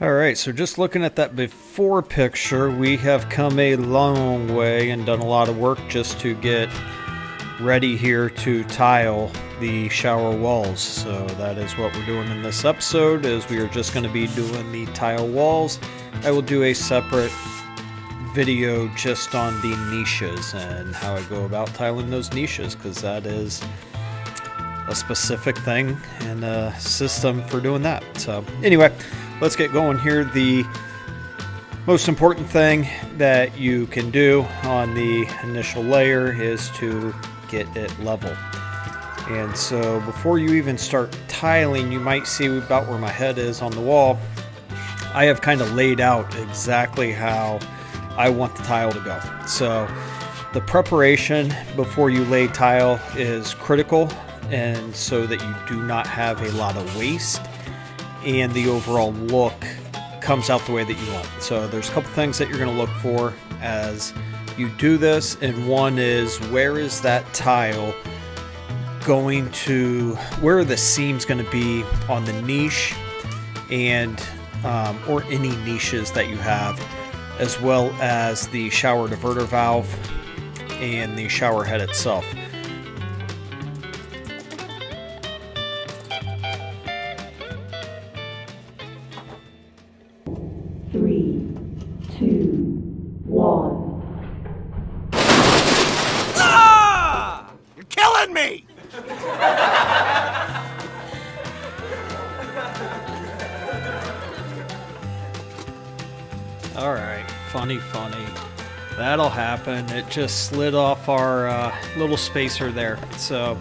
Alright, so just looking at that before picture, we have come a long way and done a lot of work just to get ready here to tile the shower walls. So that is what we're doing in this episode, is we are just going to be doing the tile walls. I will do a separate video just on the niches and how I go about tiling those niches, because that is a specific thing and a system for doing that. So anyway, let's get going here. The most important thing that you can do on the initial layer is to get it level. And so before you even start tiling, you might see about where my head is on the wall. I have kind of laid out exactly how I want the tile to go. So the preparation before you lay tile is critical, and so that you do not have a lot of waste and the overall look comes out the way that you want. So there's a couple things that you're going to look for as you do this, and one is, where is that tile going to, where are the seams going to be on the niche, and or any niches that you have, as well as the shower diverter valve and the shower head itself. Three, two, one. Ah! You're killing me! Alright, funny. That'll happen. It just slid off our little spacer there. So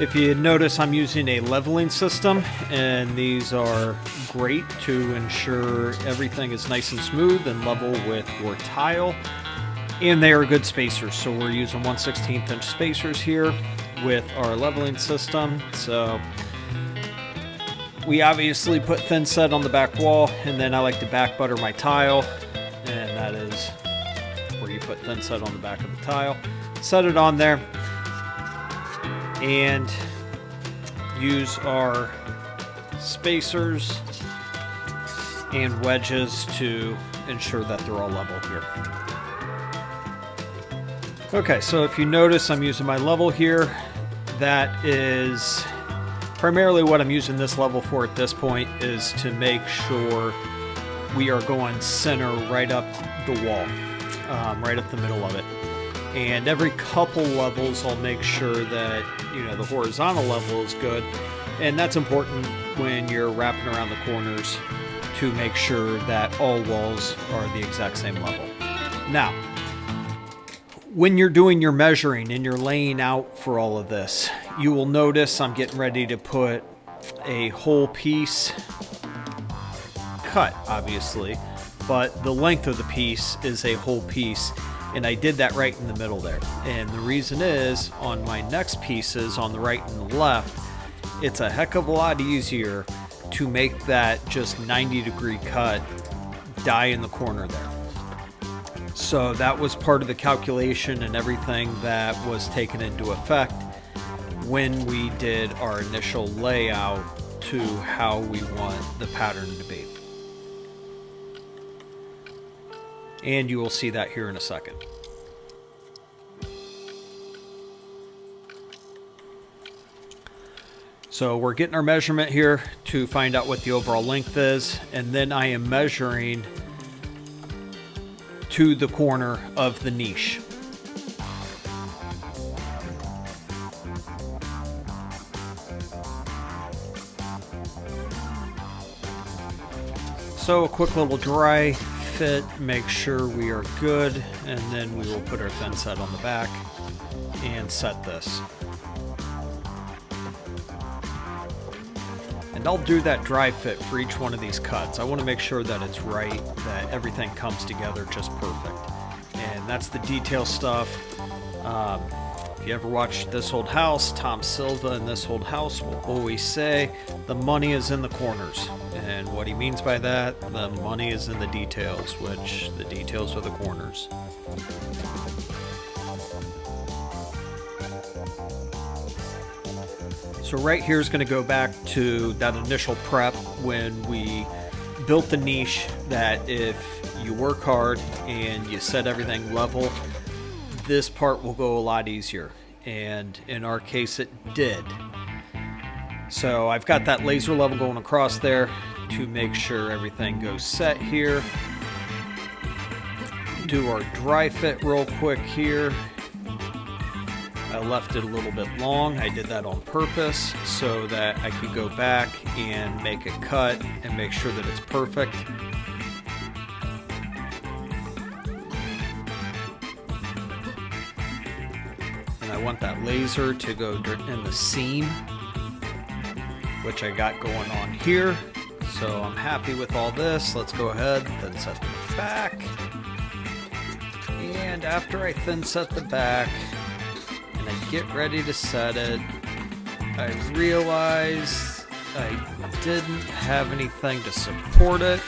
if you notice, I'm using a leveling system, and these are great to ensure everything is nice and smooth and level with your tile. And they are good spacers, so we're using 1/16 inch spacers here with our leveling system. So we obviously put thin set on the back wall, and then I like to back butter my tile, and that is where you put thin set on the back of the tile. Set it on there and use our spacers and wedges to ensure that they're all level here. Okay, so if you notice, I'm using my level here. That is primarily what I'm using this level for at this point, is to make sure we are going center right up the wall, right up the middle of it. And every couple levels I'll make sure that, the horizontal level is good. And that's important when you're wrapping around the corners, to make sure that all walls are the exact same level. Now, when you're doing your measuring and you're laying out for all of this, you will notice I'm getting ready to put a whole piece cut, obviously, but the length of the piece is a whole piece, and I did that right in the middle there. And the reason is, on my next pieces on the right and the left, it's a heck of a lot easier to make that just 90-degree cut die in the corner there. So that was part of the calculation and everything that was taken into effect when we did our initial layout to how we want the pattern to be. And you will see that here in a second. So we're getting our measurement here to find out what the overall length is, and then I am measuring to the corner of the niche. So a quick little dry fit, make sure we are good, and then we will put our thin set on the back and set this. And I'll do that dry fit for each one of these cuts. I want to make sure that it's right, that everything comes together just perfect. And that's the detail stuff. If you ever watch This Old House, Tom Silva in This Old House will always say, the money is in the corners. And what he means by that, the money is in the details, which the details are the corners. So right here is going to go back to that initial prep when we built the niche that if you work hard and you set everything level, this part will go a lot easier. And in our case, it did. So I've got that laser level going across there to make sure everything goes set here. Do our dry fit real quick here. I left it a little bit long. I did that on purpose so that I could go back and make a cut and make sure that it's perfect. And I want that laser to go in the seam, which I got going on here. So I'm happy with all this. Let's go ahead and set the back. And after I thin set the back and I get ready to set it, I realized I didn't have anything to support it.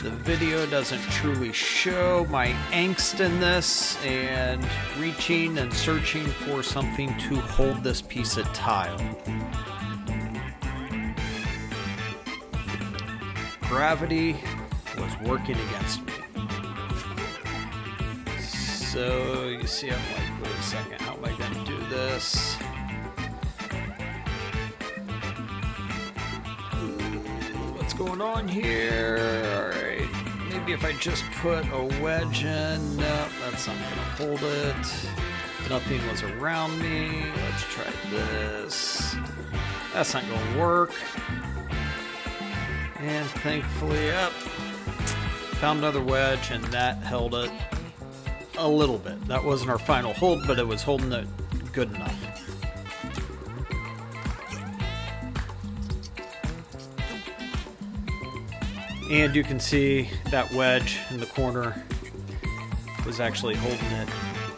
The video doesn't truly show my angst in this and reaching and searching for something to hold this piece of tile. Gravity was working against me. So you see, I'm like, wait a second, how am I going to do this? What's going on here? Alright, maybe if I just put a wedge in. No, that's not going to hold it. Nothing was around me. Let's try this. That's not going to work. And thankfully, yep, found another wedge, and that held it a little bit. That wasn't our final hold, but it was holding it good enough. And you can see that wedge in the corner was actually holding it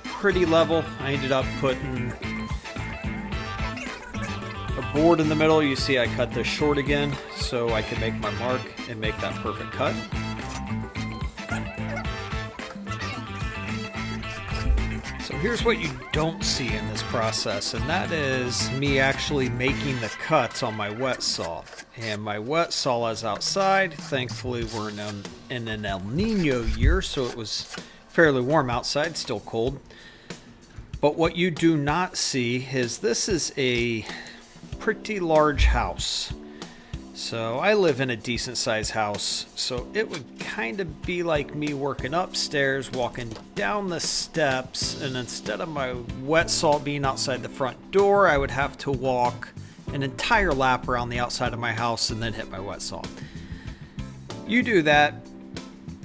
pretty level. I ended up putting a board in the middle. You see I cut this short again so I can make my mark and make that perfect cut. So here's what you don't see in this process, and that is me actually making the cuts on my wet saw. And my wet saw is outside. Thankfully we're in an El Nino year, so it was fairly warm outside, still cold. But what you do not see is this is a pretty large house. So I live in a decent sized house, so it would kind of be like me working upstairs, walking down the steps, and instead of my wet saw being outside the front door, I would have to walk an entire lap around the outside of my house and then hit my wet saw. You do that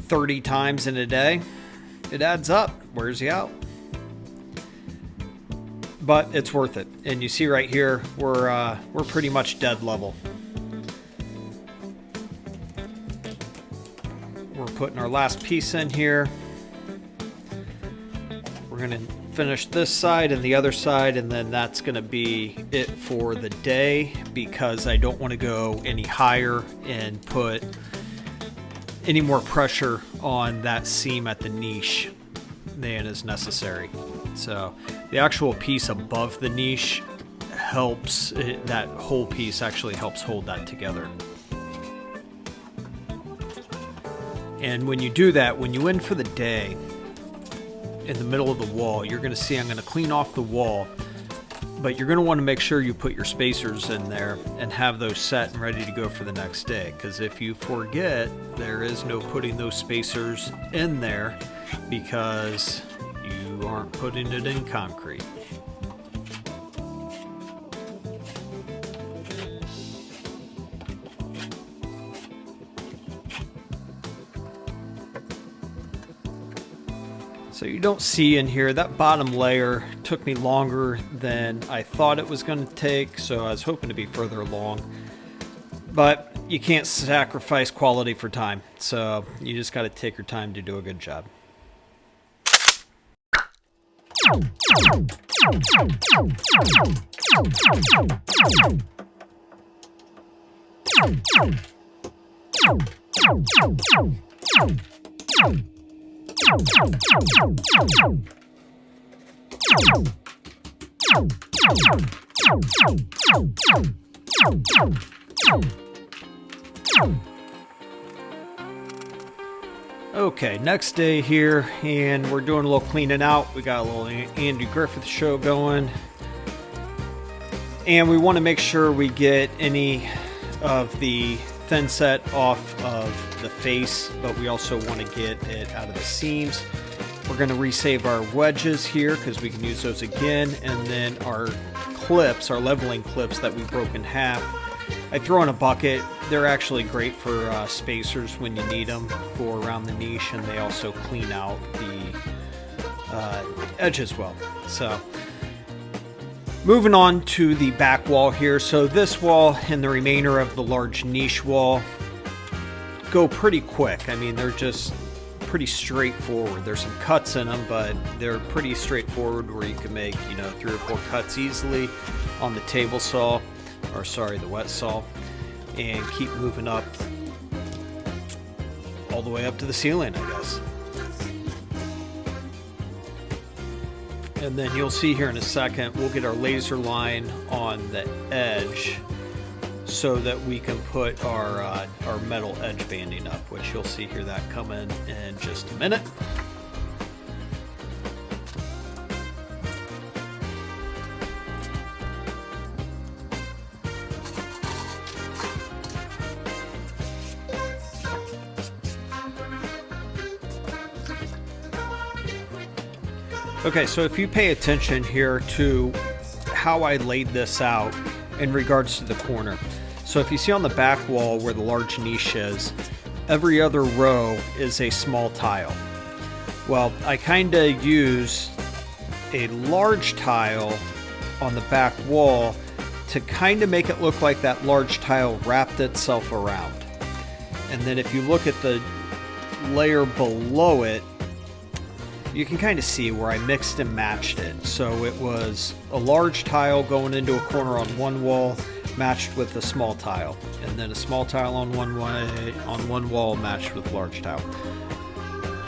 30 times in a day, it adds up, wears you out. But it's worth it. And you see right here, we're pretty much dead level. We're putting our last piece in here. We're gonna finish this side and the other side, and then that's gonna be it for the day, because I don't want to go any higher and put any more pressure on that seam at the niche than is necessary. So the actual piece above the niche helps, that whole piece actually helps hold that together. And when you do that, when you end for the day, in the middle of the wall, you're going to see I'm going to clean off the wall, but you're going to want to make sure you put your spacers in there and have those set and ready to go for the next day. Because if you forget, there is no putting those spacers in there because you aren't putting it in concrete. So you don't see in here, that bottom layer took me longer than I thought it was going to take, so I was hoping to be further along. But you can't sacrifice quality for time, so you just got to take your time to do a good job. Okay, next day here, and we're doing a little cleaning out. We got a little Andy Griffith show going. And we want to make sure we get any of the thin set off of the face, but we also want to get it out of the seams. We're going to resave our wedges here because we can use those again, and then our clips, our leveling clips that we broke in half, I throw in a bucket. They're actually great for spacers when you need them for around the niche, and they also clean out the edge as well. So moving on to the back wall here. So this wall and the remainder of the large niche wall go pretty quick. I mean, they're just pretty straightforward. There's some cuts in them, but they're pretty straightforward where you can make, 3 or 4 cuts easily on the table saw, or sorry, the wet saw, and keep moving up all the way up to the ceiling, I guess. And then you'll see here in a second, we'll get our laser line on the edge so that we can put our metal edge banding up, which you'll see here that coming in just a minute. Okay, so if you pay attention here to how I laid this out in regards to the corner. So if you see on the back wall where the large niche is, every other row is a small tile. Well, I kind of use a large tile on the back wall to kind of make it look like that large tile wrapped itself around. And then if you look at the layer below it, you can kind of see where I mixed and matched it. So it was a large tile going into a corner on one wall matched with a small tile, and then a small tile on one wall matched with large tile.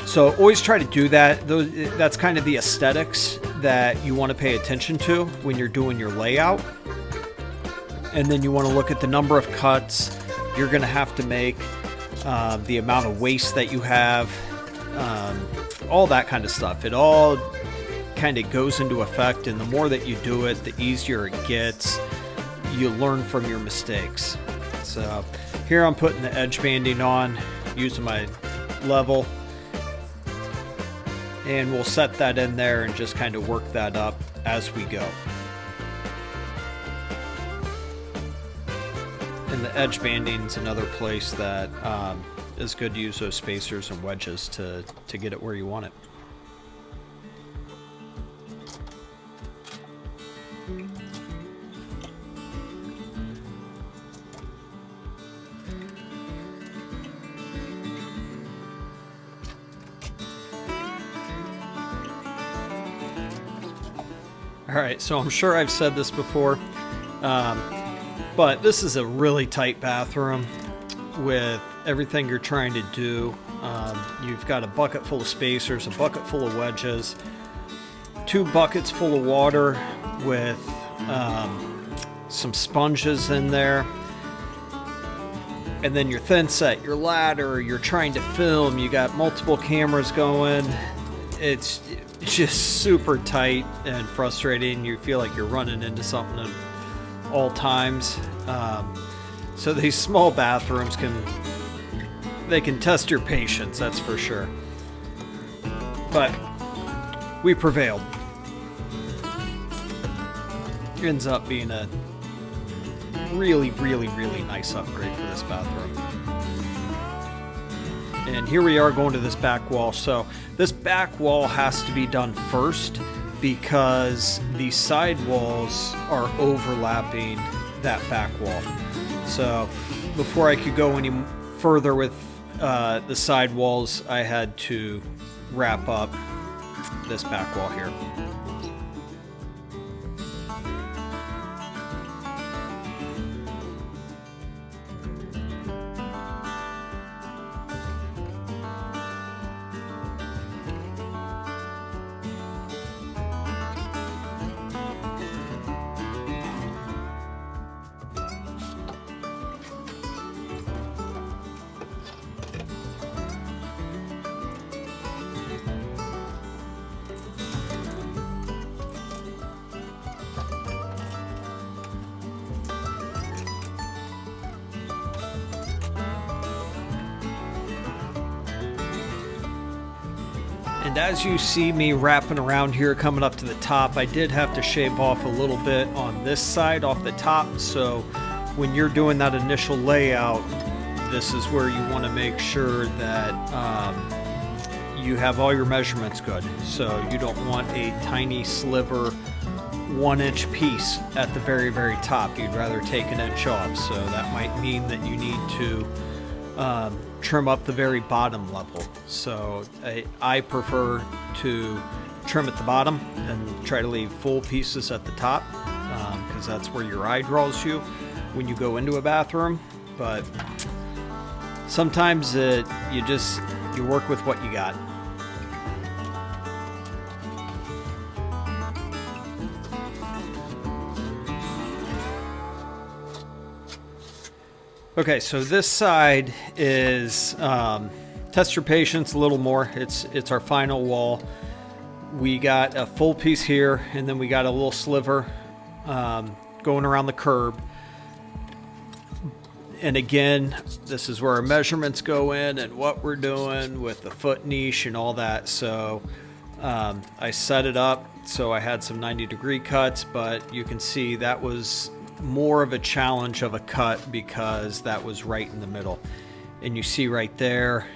So always try to do that. That's kind of the aesthetics that you want to pay attention to when you're doing your layout. And then you want to look at the number of cuts you're going to have to make, the amount of waste that you have, all that kind of stuff. It all kind of goes into effect, and the more that you do it, the easier it gets. You learn from your mistakes. So here I'm putting the edge banding on using my level, and we'll set that in there and just kind of work that up as we go. And the edge banding is another place that is good to use those spacers and wedges to get it where you want it. Alright, so I'm sure I've said this before, but this is a really tight bathroom with everything you're trying to do. You've got a bucket full of spacers, a bucket full of wedges, 2 buckets full of water with some sponges in there, and then your thin set, your ladder, you're trying to film, you got multiple cameras going. It's just super tight and frustrating. You feel like you're running into something at all times. So these small bathrooms can test your patience, that's for sure. But we prevailed. It ends up being a really, really, really nice upgrade for this bathroom. And here we are going to this back wall. So this back wall has to be done first because the side walls are overlapping that back wall. So before I could go any further with the side walls, I had to wrap up this back wall here. as you see me wrapping around here coming up to the top, I did have to shave off a little bit on this side off the top, so when you're doing that initial layout, this is where you want to make sure that you have all your measurements good. So you don't want a tiny sliver 1-inch piece at the very, very top. You'd rather take an inch off, so that might mean that you need to trim up the very bottom level. So I prefer to trim at the bottom and try to leave full pieces at the top, because that's where your eye draws you when you go into a bathroom. But sometimes you work with what you got. Okay, so this side is test your patience a little more. It's our final wall. We got a full piece here, and then we got a little sliver going around the curb. And again, this is where our measurements go in and what we're doing with the foot niche and all that. So I set it up so I had some 90-degree cuts, but you can see that was more of a challenge of a cut because that was right in the middle. And you see right there,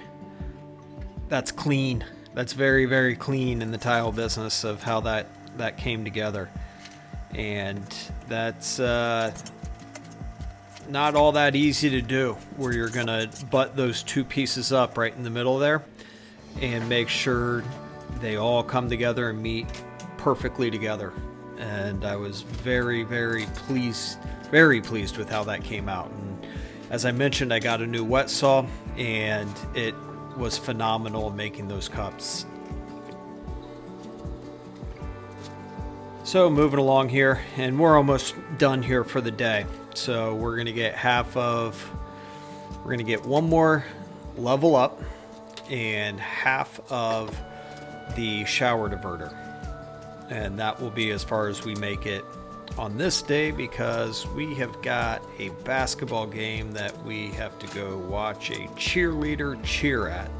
that's clean. That's very, very clean in the tile business of how that came together. And that's not all that easy to do, where you're gonna butt those two pieces up right in the middle there and make sure they all come together and meet perfectly together. And I was very, very pleased with how that came out. And as I mentioned, I got a new wet saw, and it was phenomenal making those cups. So moving along here, and we're almost done here for the day. So we're gonna get one more level up and half of the shower diverter. And that will be as far as we make it on this day, because we have got a basketball game that we have to go watch a cheerleader cheer at.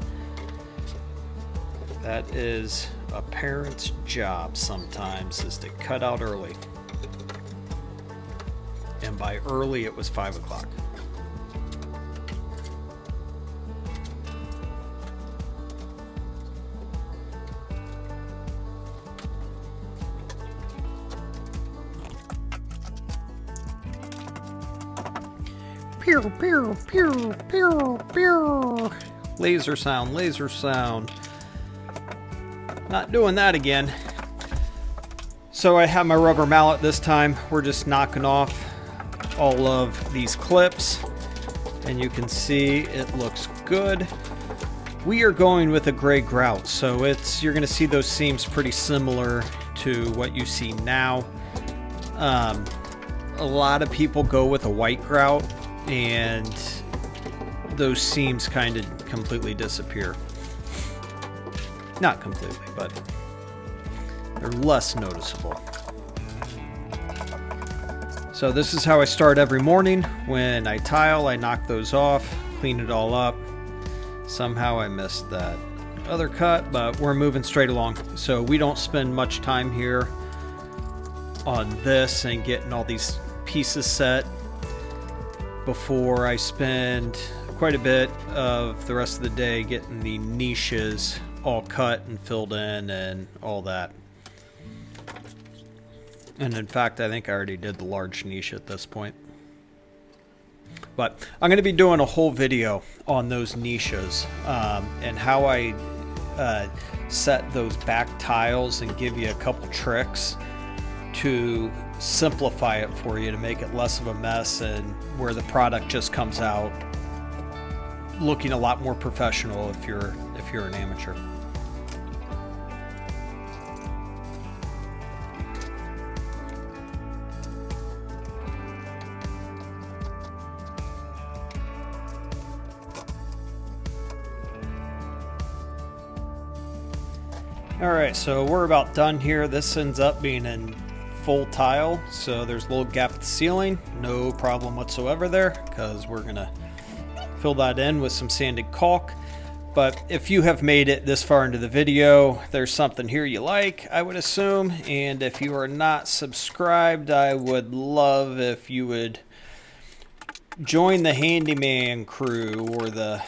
That is a parent's job sometimes, is to cut out early. And by early, it was 5 o'clock. Pew, pew, pew, pew, pew. Laser sound, laser sound. Not doing that again. So I have my rubber mallet this time. We're just knocking off all of these clips, and you can see it looks good. We are going with a gray grout, so you're going to see those seams pretty similar to what you see now. A lot of people go with a white grout, and those seams kind of completely disappear. Not completely, but they're less noticeable. So this is how I start every morning. When I tile, I knock those off, clean it all up. Somehow I missed that other cut, but we're moving straight along. So we don't spend much time here on this and getting all these pieces set before I spend quite a bit of the rest of the day getting the niches all cut and filled in and all that. And in fact, I think I already did the large niche at this point. But I'm going to be doing a whole video on those niches and how I set those back tiles, and give you a couple tricks to simplify it for you, to make it less of a mess, and where the product just comes out looking a lot more professional if you're an amateur. Alright, so we're about done here. This ends up being in full tile, so there's a little gap at the ceiling. No problem whatsoever there, because we're going to fill that in with some sanded caulk. But if you have made it this far into the video, there's something here you like, I would assume. And if you are not subscribed, I would love if you would join the handyman crew or the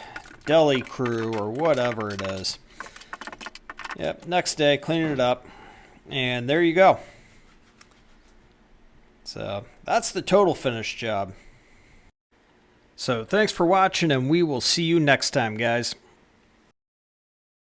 deli crew or whatever it is. Yep, next day, cleaning it up. And there you go. So that's the total finished job. So thanks for watching, and we will see you next time, guys.